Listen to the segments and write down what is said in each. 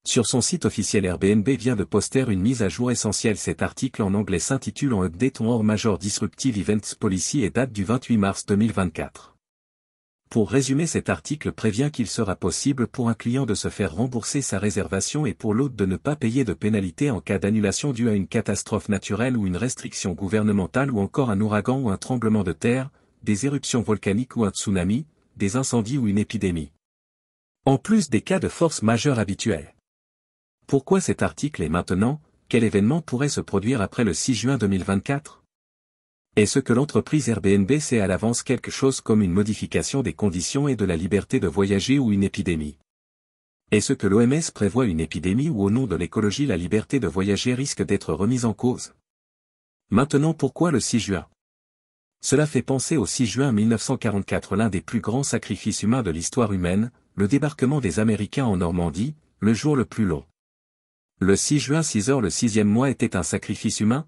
Sur son site officiel, Airbnb vient de poster une mise à jour essentielle. Cet article en anglais s'intitule en Update on Our Major Disruptive Events Policy et date du 28 mars 2024. Pour résumer, cet article prévient qu'il sera possible pour un client de se faire rembourser sa réservation et pour l'autre de ne pas payer de pénalité en cas d'annulation due à une catastrophe naturelle ou une restriction gouvernementale ou encore un ouragan ou un tremblement de terre, des éruptions volcaniques ou un tsunami, des incendies ou une épidémie. En plus des cas de force majeure habituels. Pourquoi cet article est maintenant? Quel événement pourrait se produire après le 6 juin 2024? Est-ce que l'entreprise Airbnb sait à l'avance quelque chose comme une modification des conditions et de la liberté de voyager ou une épidémie? Est-ce que l'OMS prévoit une épidémie ou au nom de l'écologie la liberté de voyager risque d'être remise en cause? Maintenant, pourquoi le 6 juin? Cela fait penser au 6 juin 1944, l'un des plus grands sacrifices humains de l'histoire humaine, le débarquement des Américains en Normandie, le jour le plus long. Le 6 juin 6 heures, le 6e mois était un sacrifice humain?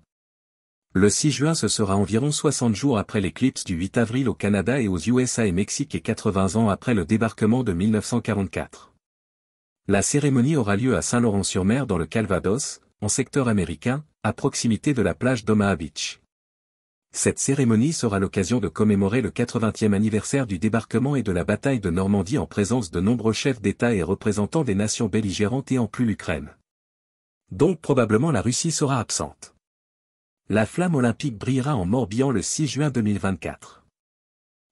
Le 6 juin, ce sera environ 60 jours après l'éclipse du 8 avril au Canada et aux USA et Mexique et 80 ans après le débarquement de 1944. La cérémonie aura lieu à Saint-Laurent-sur-Mer dans le Calvados, en secteur américain, à proximité de la plage d'Omaha Beach. Cette cérémonie sera l'occasion de commémorer le 80e anniversaire du débarquement et de la bataille de Normandie en présence de nombreux chefs d'État et représentants des nations belligérantes et en plus l'Ukraine. Donc probablement la Russie sera absente. La flamme olympique brillera en Morbihan le 6 juin 2024.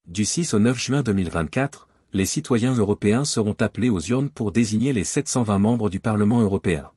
Du 6 au 9 juin 2024, les citoyens européens seront appelés aux urnes pour désigner les 720 membres du Parlement européen.